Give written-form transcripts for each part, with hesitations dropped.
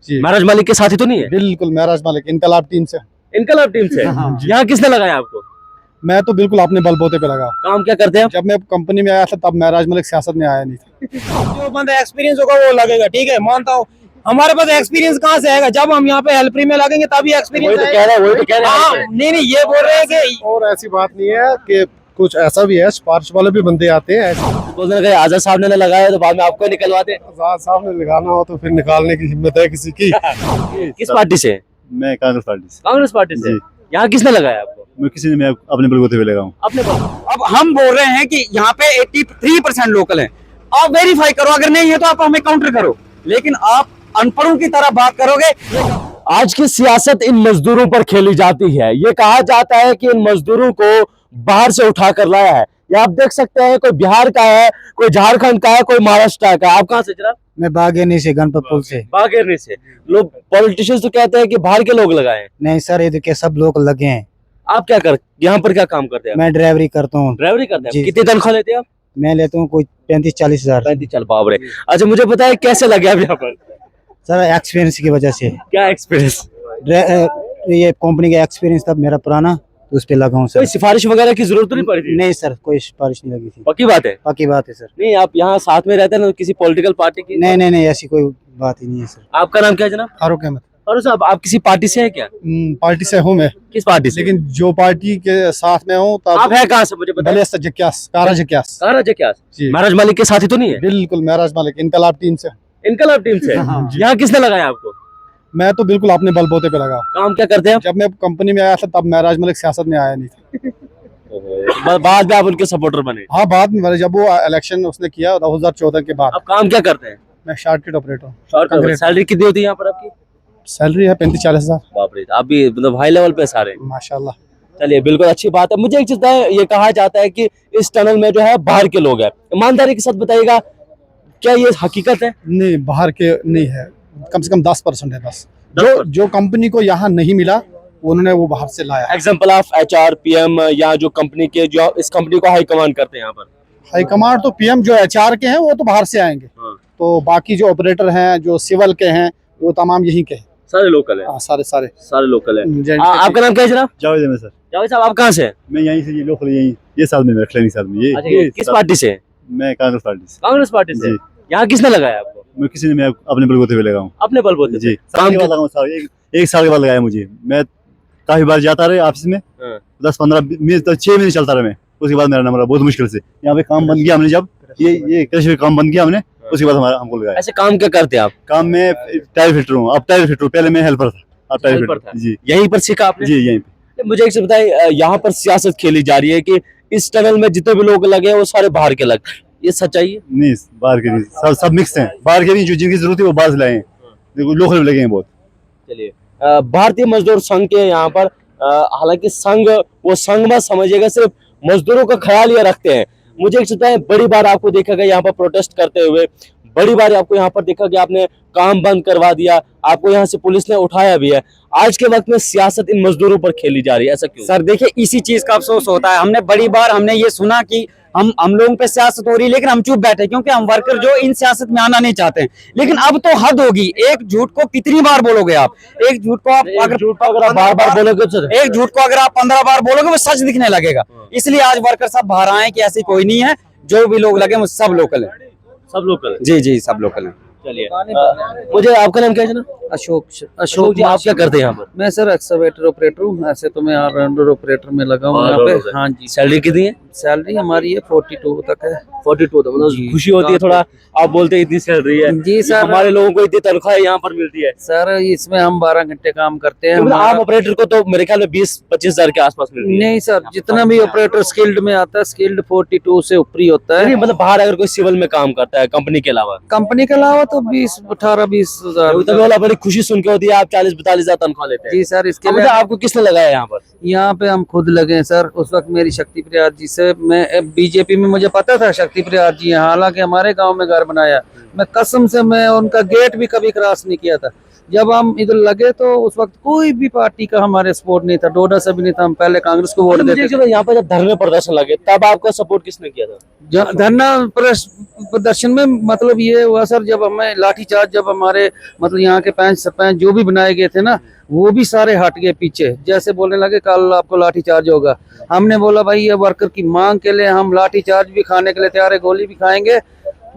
जी। महाराज मालिक के साथी तो नहीं है? बिल्कुल महराज मालिक इनकलाब टीम से। इनकलाब टीम से? हाँ जी। यहाँ किसने लगाया आपको? मैं तो बिल्कुल अपने बलबूते पे लगा। काम क्या करते हैं आप? जब मैं कंपनी में आया था तब महराज मालिक सियासत में आया नहीं था। जो बंदा एक्सपीरियंस होगा वो लगेगा, ठीक है, मानता हूँ। हमारे पास एक्सपीरियंस कहाँ से आएगा? जब हम यहाँ पे हेल्परी में लगेंगे तभी वही एक्सपीरियंस तो कह रहे हैं, वही तो कह रहे हाँ, हैं। नहीं ये बोल रहे हैं कि और ऐसी बात नहीं है कि कुछ ऐसा भी है, सिफारिश वाले भी बंदे आते हैं। बोल रहे हैं आजाद साहब ने लगाया तो बाद में आपको निकलवाते। आजाद साहब ने लगाना हो तो फिर निकालने की हिम्मत है किसी की। किस पार्टी से? मैं कांग्रेस पार्टी से। कांग्रेस पार्टी से। जी। यहाँ किसने लगाया आपको? मैं किसी ने मैं अपने बलबूते पे लगा हूँ। अपने पास। अब हम बोल रहे हैं कि यहाँ पे 83% लोकल है। आप वेरीफाई करो, अगर नहीं है तो आप हमें काउंटर करो, लेकिन आप अनपढ़ों की तरह बात करोगे। आज की सियासत इन मजदूरों पर खेली जाती है। ये कहा जाता है कि इन मजदूरों को बाहर से उठा कर लाया है। ये आप देख सकते हैं, कोई बिहार का है, कोई झारखंड का है, कोई महाराष्ट्र का है। आप कहाँ से जनाब? मैं बागेरनी से, गणपत पुल से। बागेरनी से। लोग पॉलिटिशियंस तो कहते हैं कि बाहर के लोग लगाए हैं। नहीं सर, ये तो क्या सब लोग लगे हैं। आप क्या कर, यहाँ पर क्या काम करते हैं? मैं ड्राइवरी करता हूँ। ड्राइवरी करते हैं। जी। कितनी तनख्वाह लेते हैं आप? मैं लेता हूँ कोई 35-40 हजार। 35। चल बाप रे। अच्छा मुझे बताए कैसे लगे आप यहाँ पर? सर एक्सपीरियंस की वजह से। क्या एक्सपीरियंस? ये कंपनी का एक्सपीरियंस था मेरा पुराना, तो उस पे लगा हूँ कोई सर। सिफारिश वगैरह की जरूरत तो नहीं पड़ी थी? नहीं सर, कोई सिफारिश नहीं लगी थी। पक्की बात है? पक्की बात है सर। नहीं आप यहाँ साथ में रहते हैं ना, किसी पॉलिटिकल पार्टी की? नहीं नहीं नहीं, ऐसी कोई बात ही नहीं है सर। आपका नाम क्या है जनाब? फारूक अहमद। और साहब आप किसी पार्टी से हैं क्या? पार्टी से हूँ मैं, किस पार्टी से? लेकिन जो पार्टी के साथ में हूँ आप हैं कहाँ से मुझे बताइए? बलिया से जक्यास, कारा जक्यास। महाराज क्या? जी। महाराज मालिक के साथी तो नहीं है? बिल्कुल महराज मालिक इनकलाब टीम से। इनकलाब टीम से? हाँ जी। यहाँ किसने लगाया आपको? मैं तो बिल्कुल अपने बलबूते पे लगा। काम क्या करते हैं आप? जब मैं कंपनी में आया था तब महराज मालिक सियासत में आया नहीं था। बाद में आप उनके सपोर्टर बने? हाँ बाद में जब वो इलेक्शन उसने किया 2014 के बाद। आप काम क्या करते हैं? मैं शार्टकट ऑपरेटर हूँ। शॉर्ट। सैलरी कितनी होती है यहाँ पर आपकी? सैलरी है 35-40 हजार। बाप रे, आप भी मतलब हाई लेवल पे सारे। माशाल्लाह। चलिए बिल्कुल अच्छी बात है। मुझे एक चीज है, ये कहा जाता है कि इस टनल में जो है बाहर के लोग हैं। ईमानदारी के साथ बताइएगा, क्या ये हकीकत है? नहीं बाहर के नहीं है, कम से कम 10% है बस। जो कंपनी को यहाँ नहीं मिला उन्होंने वो बाहर से लाया। एग्जाम्पल ऑफ HR, PM या जो कंपनी के जो इस कंपनी को हाई कमांड करते हैं यहाँ पर? हाईकमांड तो PM जो HR के हैं वो तो बाहर से आएंगे। हाँ। तो बाकी जो ऑपरेटर हैं, जो सिविल के हैं, वो तमाम यहीं के हैं। सारे लोकल है? हाँ, सारे सारे लोकल है। जेंट आपका नाम क्या है जनाब? जावेद अहमद सर। जावेद साहब आप कहाँ से हैं? मैं यहीं से, ये लोकल यहीं, ये साथ में मेरा क्लिनिक साथ में। अच्छा, ये किस पार्टी से हैं? मैं कांग्रेस पार्टी से। कांग्रेस पार्टी से। जी। यहाँ किसने लगाया आपको? मैं किसी ने मैं अपने बलबूते पे लगा हूँ। अपने बलबूते जी। पे? साल के बाद लगा हूँ साल, एक साल के बाद लगाया मुझे। मैं काफी बार जाता रहे ऑफिस में, हाँ। 10-15 6 महीने चलता रहा मैं। उसके बाद मेरा नंबर बहुत मुश्किल से यहाँ पे काम बंद किया हमने। जब ये कृषि काम बंद किया हमने, उसके बाद हमारा हमको लगाया। ऐसे काम क्या करते हैं आप? काम में टायर फिल्टर हूँ। अब टायर फिल्टर, पहले मैं हेल्पर था, अब टायर हेल्पर फिल्टर। था। जी यहीं पर सीखा आपने? जी यहीं पे। मुझे एक चीज बताइए, यहाँ पर सियासत खेली जा रही है कि इस टनल में जितने भी लोग लगे हैं वो सारे बाहर के लगे, ये सच्चाई है? नहीं बाहर के नहीं, सब मिक्स हैं। बाहर के भी जो जिनकी जरूरत है वो बाहर से लाए हैं, देखो लोकल लगे हैं बहुत। चलिए भारतीय मजदूर संघ के यहाँ पर हालांकि संघ वो संघ मत समझिएगा, सिर्फ मजदूरों का ख्याल ये रखते हैं। मुझे एक चीज बताएं, बड़ी बार आपको देखा गया यहाँ पर प्रोटेस्ट करते हुए, बड़ी बार आपको यहाँ पर देखा गया आपने काम बंद करवा दिया, आपको यहाँ से पुलिस ने उठाया भी है। आज के वक्त में सियासत इन मजदूरों पर खेली जा रही है, ऐसा क्यों? सर देखिए, इसी चीज का अफसोस होता है। हमने बड़ी बार हमने ये सुना कि हम लोगों पे सियासत हो रही है, लेकिन हम चुप बैठे क्योंकि हम वर्कर जो इन सियासत में आना नहीं चाहते हैं। लेकिन अब तो हद होगी। एक झूठ को कितनी बार बोलोगे आप? एक झूठ को आप अगर बार बार बोलोगे तो एक झूठ को अगर आप 15 बार बोलोगे वो सच दिखने लगेगा। इसलिए आज वर्कर सब बाहर आए कि ऐसी कोई नहीं है, जो भी लोग लगे वो सब लोकल है। सब लोकल है? जी जी सब लोकल है। चलिए मुझे आपका नाम क्या है जनाब? अशोक जी, आप क्या करते हैं यहाँ पर? मैं सर एक्सकवेटर ऑपरेटर हूँ। ऐसे तो मैं ऑलराउंडर ऑपरेटर में लगा हूँ यहाँ पे। हाँ जी। सैलरी कितनी है? सैलरी हमारी है 42 तक है। 42 तो मतलब खुशी होती है थोड़ा, आप बोलते हैं इतनी सैलरी है। जी सर। हमारे लोगों को इतनी तनख्वाह यहाँ पर मिलती है सर इसमें हम 12 घंटे काम करते हैं। मतलब आम हमारा- ऑपरेटर को तो मेरे ख्याल में 20-25 हजार के आसपास मिलती है। नहीं सर, जितना भी ऑपरेटर स्किल्ड में आता है, स्किल्ड 42 से ऊपर ही होता नहीं है। मतलब बाहर अगर कोई सिविल में काम करता है कंपनी के अलावा, कंपनी के अलावा तो 18-20 हजार। तो वाला बड़ी खुशी सुन के होती है, आप 40-42 हजार तनख्वाह लेते हैं। जी सर, इसके मतलब लिए आपको किसने लगाया यहाँ पर? यहाँ पे हम खुद लगे हैं सर। उस वक्त मेरी शक्ति प्रयाग जी से, मैं बीजेपी में मुझे पता था शक्ति प्रयाग जी हैं, हालांकि हमारे गांव में घर बनाया। मैं कसम से मैं उनका गेट भी कभी क्रॉस नहीं किया था। जब हम इधर लगे तो उस वक्त कोई भी पार्टी का हमारे सपोर्ट नहीं था, डोडा से भी नहीं था, हम पहले कांग्रेस को वोट देते थे। यहाँ पर जब धरने प्रदर्शन लगे तब आपका सपोर्ट किसने किया था? धरना प्रदर्शन में मतलब ये हुआ सर, जब हमें लाठीचार्ज, जब हमारे मतलब यहाँ के पंच सरपंच जो भी बनाए गए थे ना, वो भी सारे हट गए पीछे, जैसे बोलने लगे कल आपको लाठीचार्ज होगा। हमने बोला भाई ये वर्कर की मांग के लिए हम लाठीचार्ज भी खाने के लिए तैयार है, गोली भी खाएंगे।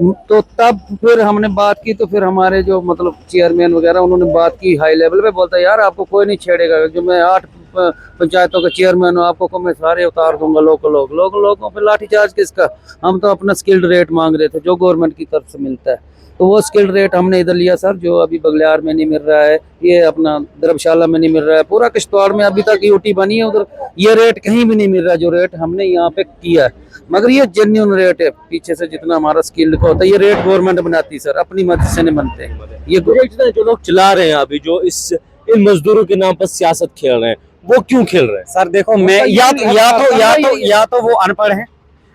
तो तब फिर हमने बात की, तो फिर हमारे जो मतलब चेयरमैन वगैरह उन्होंने बात की हाई लेवल पे, बोलता यार आपको कोई नहीं छेड़ेगा, जो मैं 8 पंचायतों का चेयरमैन हूँ, आपको को मैं सारे उतार दूंगा। लोगों पे लाठीचार्ज किसका? हम तो अपना स्किल्ड रेट मांग रहे थे जो गवर्नमेंट की तरफ से मिलता है, तो वो स्किल्ड रेट हमने इधर लिया सर, जो अभी बगलियार में नहीं मिल रहा है, ये अपना धर्मशाला में नहीं मिल रहा है, पूरा किश्तवाड़ में अभी तक यूटी बनी है, उधर ये रेट कहीं भी नहीं मिल रहा जो रेट हमने यहाँ पे किया है। मगर ये जेन्युइन रेट है, पीछे से जितना हमारा स्किल्ड का होता है, ये रेट गवर्नमेंट बनाती है सर, अपनी मर्जी से नहीं बनते। ये जो लोग चला रहे हैं अभी, जो इन मजदूरों के नाम पर सियासत खेल रहे हैं, वो क्यों खेल रहे हैं? सर देखो, मैं या तो वो अनपढ़ हैं,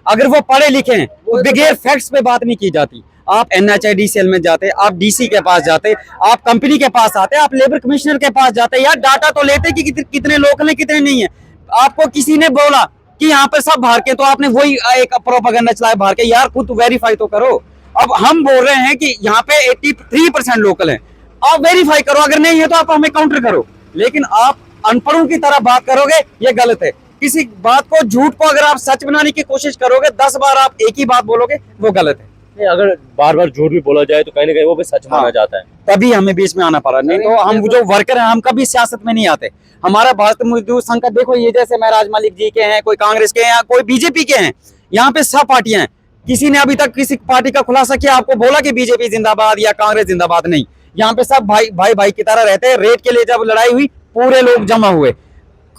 अगर वो पढ़े लिखे हैं तो बगैर फैक्ट्स पे बात नहीं की जाती। आप NHIDCL में जाते, आप DC के पास जाते, आप कंपनी के पास आते, आप लेबर कमिश्नर के पास जाते, यार डाटा तो लेते कि कितने लोकल हैं कितने नहीं है। आपको किसी ने बोला कि यहाँ पे सब बाहर के, तो आपने वही एक प्रोपेगेंडा चलाया बाहर के, यार खुद वेरीफाई तो करो। अब हम बोल रहे हैं कि यहाँ पे 83% लोकल है, आप वेरीफाई करो, अगर नहीं है तो आप हमें काउंटर करो, लेकिन आप अनपढ़ों की तरह बात करोगे, ये गलत है। किसी बात को, झूठ को अगर आप सच बनाने की कोशिश करोगे, 10 बार आप एक ही बात बोलोगे, वो गलत है। नहीं, अगर बार बार झूठ भी बोला जाए तो कहीं ना कहीं वो भी सच माना जाता है, तभी हमें बीच में आना पड़ा, नहीं तो हम जो वर्कर हैं हम कभी सियासत में नहीं आते। हमारा भारत मजदूर संघ का देखो, ये जैसे महराज मलिक जी के हैं, कोई कांग्रेस के हैं, कोई बीजेपी के हैं, यहाँ पे सब पार्टियां हैं। किसी ने अभी तक किसी पार्टी का खुलासा किया, आपको बोला कि बीजेपी जिंदाबाद या कांग्रेस जिंदाबाद? नहीं, यहाँ पे सब भाई की तरह रहते हैं। रेट के लिए जब लड़ाई हुई, पूरे लोग जमा हुए,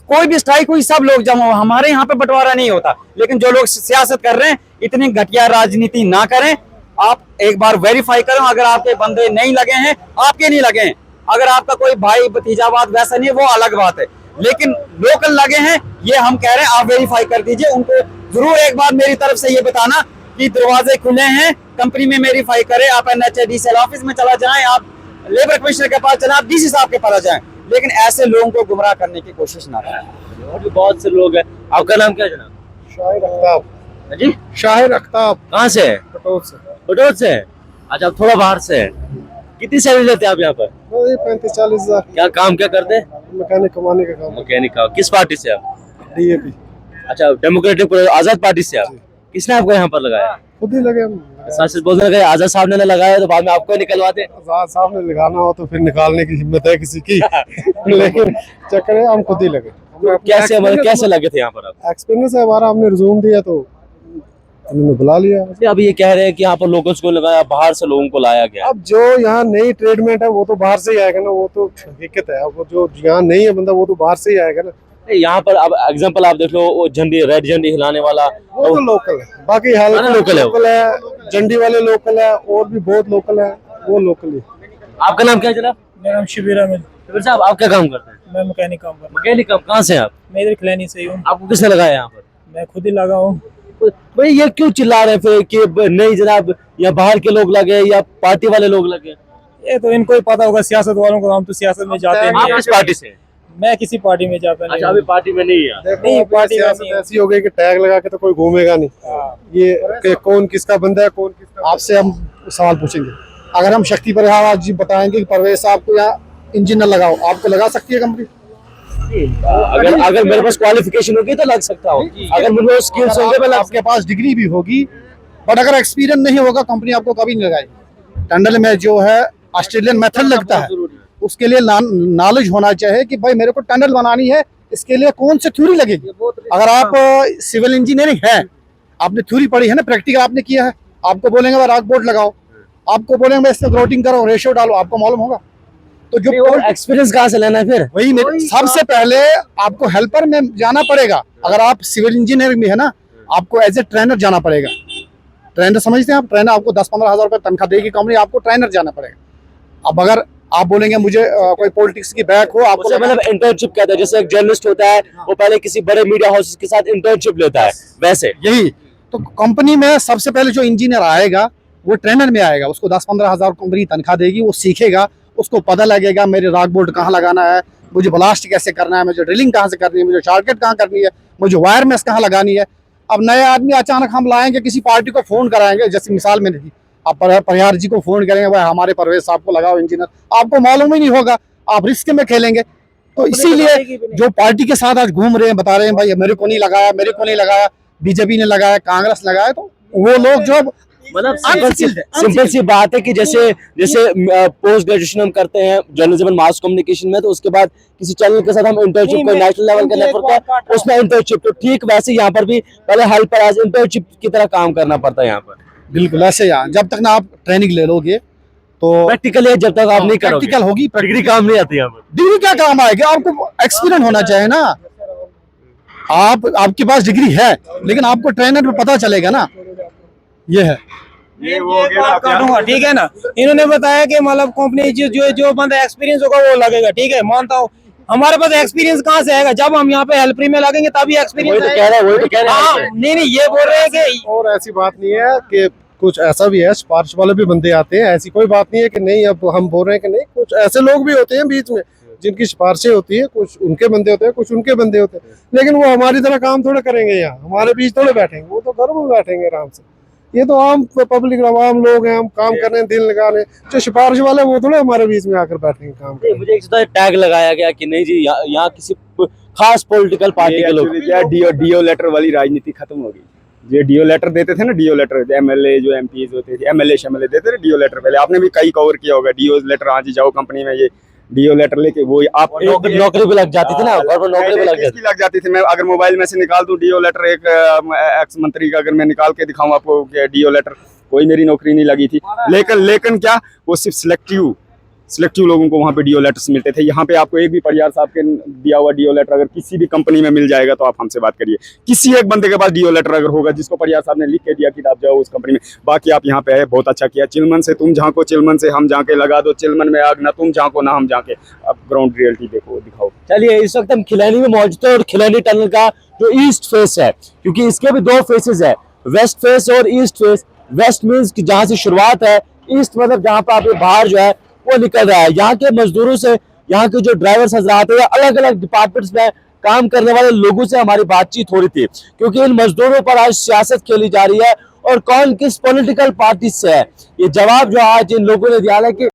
कोई भी स्ट्राइक हुई, सब लोग जमा हुए। हमारे यहाँ पे बंटवारा नहीं होता। लेकिन जो लोग सियासत कर रहे हैं, इतनी घटिया राजनीति ना करें। आप एक बार वेरीफाई करो, अगर आपके बंदे नहीं लगे हैं, आपके नहीं लगे हैं, अगर आपका कोई भाई भतीजावाद वैसा नहीं है, वो अलग बात है, लेकिन लोकल लगे हैं, ये हम कह रहे हैं, आप वेरीफाई कर दीजिए। उनको जरूर एक बार मेरी तरफ से ये बताना कि दरवाजे खुले हैं, कंपनी में वेरीफाई करें। आप NHIDCL ऑफिस में चला जाएं, आप लेबर कमिश्नर के पास चले, आप DC साहब के पास जाएं, लेकिन ऐसे लोगों को गुमराह करने की कोशिश ना करें। और भी बहुत से लोग हैं। आपका नाम क्या है जनाब? शाहिर अख्ताब। जी, शाहिर अख्ताब। कहाँ से है? बटोर से। अच्छा, आप थोड़ा बाहर से है। कितनी सैलरी लेते हैं आप यहाँ पर? 35-40 हजार। क्या काम क्या करते हैं? मैकेनिक कमाने का काम। मैकेनिक का। किस पार्टी से आप? DAP। अच्छा, डेमोक्रेटिक आजाद पार्टी से आप? किसने आपको यहाँ पर लगाया? खुद ही लगे हम। सच बोलने लगे, आजाद साहब ने लगाया तो बाद में आपको निकलवाते? आजाद साहब ने लगाना हो तो फिर निकालने की हिम्मत है किसी की लेकिन चक्कर है हम खुद ही लगे। कैसे लगे थे यहाँ पर आप? एक्सपीरियंस है हमारा, हमने रिज्यूम दिया तो उन्होंने बुला लिया। अब ये कह रहे हैं कि यहाँ पर लोकल्स को लगाया, बाहर से लोगों को लाया गया। अब जो यहाँ नई ट्रेडमेंट है वो तो बाहर से ही आएगा ना, वो तो हकीकत है। अब वो जो यहाँ नहीं है बंदा, वो तो बाहर से ही आएगा ना। यहाँ पर अब एग्जांपल आप देख लो, वो झंडी, रेड झंडी हिलाने वाला, वो तो लोकल है। बाकी लोकल है, झंडी वाले लोकल है, और भी बहुत लोकल है, वो लोकल है। आपका नाम क्या है जनाब? मेरा नाम शिबिर अहमद। शिबिर साहब, आप क्या काम करते हैं? मैं मैकेनिक काम करता हूँ। मैकेनिक काम। कहाँ से आप? मैं इधर खिलानी से ही हूँ। आपको किसने लगाया यहाँ पर? मैं खुद ही लगा हूँ। भाई ये क्यों चिल्ला रहे फिर कि नहीं जनाब, या बाहर के लोग लगे या पार्टी वाले लोग लगे? ये तो इनको ही पता होगा, सियासत वालों को। हम तो सियासत में जाते आप नहीं किस पार्टी से? मैं किसी पार्टी में जाता नहीं। अच्छा, अभी पार्टी में नहीं है। नहीं, पार्टी में नहीं है। ऐसी हो गई कि टैग लगा के तो कोई घूमेगा नहीं। ये कि कौन किसका बंदा है, कौन किसका। आपसे हम सवाल पूछेंगे, अगर हम शक्ति प्रहार जी बताएंगे कि परवेज साहब को या इंजन न लगाओ, आपको लगा सकती है कंपनी? अगर मेरे पास क्वालिफिकेशन होगी तो लग सकता हूँ, अगर मेरे पास स्किल्स होंगे, मैं आपके पास डिग्री भी होगी, बट अगर एक्सपीरियंस नहीं होगा, कंपनी आपको कभी नहीं लगाएगी। टंडल में जो है ऑस्ट्रेलियन मेथड लगता है, उसके लिए नॉलेज होना चाहिए कि भाई मेरे को टनल बनानी है, इसके लिए कौन सी थ्योरी लगेगी। अगर आप सिविल इंजीनियरिंग है, आपने थ्योरी पढ़ी है ना, प्रैक्टिकल आपने किया है, आपको बोलेंगे भाई रॉक बोर्ड लगाओ, आपको बोलेंगे भाई इसमें ग्रोटिंग करो, रेशियो डालो, आपको मालूम होगा। तो जो एक्सपीरियंस कहाँ से लेना है फिर? वही सबसे पहले आपको हेल्पर में जाना पड़ेगा। अगर आप सिविल इंजीनियरिंग में है ना, आपको एज ए ट्रेनर जाना पड़ेगा। ट्रेनर समझते हैं आप? ट्रेनर आपको 10-15 हजार रुपये तनख्वाह देगी कंपनी, आपको ट्रेनर जाना पड़ेगा। अब अगर आप बोलेंगे मुझे कोई पॉलिटिक्स की बैक हो, आपको मतलब इंटर्नशिप कहते हैं, जैसे एक जर्नलिस्ट होता है वो पहले किसी बड़े मीडिया हाउस के साथ इंटर्नशिप लेता है, वैसे यही तो कंपनी में सबसे पहले जो इंजीनियर आएगा वो ट्रेनर में आएगा, उसको 10-15 हजार कंपनी तनख्वाह देगी, वो सीखेगा, उसको पता लगेगा मेरे रॉक बोल्ट कहाँ लगाना है, मुझे ब्लास्ट कैसे करना है, मुझे ड्रिलिंग कहाँ से करनी है, मुझे शॉर्टकट कहाँ करनी है, मुझे वायर मेस कहाँ लगानी है। अब नए आदमी अचानक हम लाएंगे, किसी पार्टी को फ़ोन कराएंगे, जैसे मिसाल में नहीं, आप परिहार जी को फ़ोन करेंगे, भाई हमारे परवेज साहब को लगाओ इंजीनियर, आपको मालूम ही नहीं होगा, आप रिस्क में खेलेंगे। तो इसीलिए जो पार्टी के साथ आज घूम रहे हैं, बता रहे हैं भाई मेरे को नहीं लगाया, मेरे को नहीं लगाया, बीजेपी ने लगाया, कांग्रेस लगाया, तो वो लोग जो मतलब सिंपल सी बात है कि जैसे जैसे पोस्ट ग्रेजुएशन हम करते हैं जर्नलिज्म एंड मास कम्युनिकेशन में, तो उसके बाद किसी चैनल के साथ हम इंटर्नशिप को नेशनल लेवल का नेटवर्क है उसमें इंटर्नशिप, तो ठीक वैसे यहाँ पर भी पहले हेल्पर एज इंटर्नशिप की तरह काम करना पड़ता है यहाँ पर। बिल्कुल ऐसे यहाँ जब तक ना आप ट्रेनिंग ले लोगे तो प्रैक्टिकल है, जब तक आप नहीं करोगे प्रैक्टिकल होगी, डिग्री काम नहीं आती यहाँ पर। डिग्री क्या काम आएगी, आपको एक्सपीरियंस होना चाहिए ना। आपके पास डिग्री है लेकिन आपको ट्रेनर में पता चलेगा ना, ये है। काटूंगा, ठीक है ना। इन्होंने बताया कि मतलब कंपनी जो बंदा एक्सपीरियंस होगा वो लगेगा, ठीक है, मानता हूँ। हमारे पास एक्सपीरियंस कहाँ से आएगा, जब हम यहाँ पे हेल्परी में लगेंगे तभी एक्सपीरियंस वही तो कह रहे हैं नहीं ये बोल रहे हैं कि और ऐसी बात नहीं है कि कुछ ऐसा भी है, सिफारिश वाले भी बंदे आते हैं, ऐसी कोई बात नहीं है कि नहीं। अब हम बोल रहे हैं कि नहीं, कुछ ऐसे लोग भी होते हैं बीच में जिनकी सिफारिशें होती है, कुछ उनके बंदे होते हैं, कुछ उनके बंदे होते हैं, लेकिन वो हमारी तरह काम थोड़े करेंगे, यहाँ हमारे बीच थोड़े बैठेंगे, वो तो घर में बैठेंगे आराम से। ये तो आम पब्लिक आम लोग हैं, हम काम कर रहे हैं, दिल लगा रहे हैं। जो सिफारिश वाले वो थोड़े हमारे बीच में आकर बैठेंगे काम नहीं, मुझे एक टैग लगाया गया कि नहीं जी यहाँ किसी खास पॉलिटिकल पार्टी के लोग, डीओ लेटर वाली राजनीति खत्म हो गई। जो डीओ लेटर देते थे ना, डीओ लेटर एमएलए जो एमपीज होते थे, एमएलए देते थे डीओ लेटर। पहले आपने भी कई कवर किया होगा डीओ लेटर, आज जाओ कंपनी में ये डीओ लेटर लेके वो आप नौकरी पे लग जाती थी ना, और नौकरी पे लग जाती थी। मैं अगर मोबाइल में से निकाल दूं डीओ लेटर, एक एक्स मंत्री का अगर मैं निकाल के दिखाऊं आपको डीओ लेटर, कोई मेरी नौकरी नहीं लगी थी। लेकिन क्या वो सिर्फ सिलेक्टिव लोगों को वहाँ पे डीओ लेटर्स मिलते थे। यहाँ पे आपको एक भी परिहार साहब के दिया हुआ डीओ लेटर अगर किसी भी कंपनी में मिल जाएगा तो आप हमसे बात करिए। किसी एक बंदे के पास डीओ लेटर अगर होगा जिसको परिहार साहब ने लिख के दिया कि आप जाओ उस कंपनी में, बाकी आप यहाँ पे है, बहुत अच्छा किया। चिलमन से तुम झांको, चिलमन से हम झांके, लगा दो चिलमन में आग, ना तुम झांको ना हम झांके। अब ग्राउंड रियलिटी देखो, दिखाओ। चलिए, इस वक्त हम खिलानी में मौजूद है और खिलानी टनल का जो ईस्ट फेस है, क्योंकि इसके भी दो फेसेस है, वेस्ट फेस और ईस्ट फेस। वेस्ट मीन्स कि जहाँ से शुरुआत है, ईस्ट मतलब जहाँ पर आप बाहर जो है वो निकल रहा है। यहाँ के मजदूरों से, यहाँ के जो ड्राइवर्स हजरात है या अलग अलग डिपार्टमेंट्स में काम करने वाले लोगों से हमारी बातचीत हो रही थी, क्योंकि इन मजदूरों पर आज सियासत खेली जा रही है और कौन किस पॉलिटिकल पार्टी से है। ये जवाब जो आज इन लोगों ने दिया है कि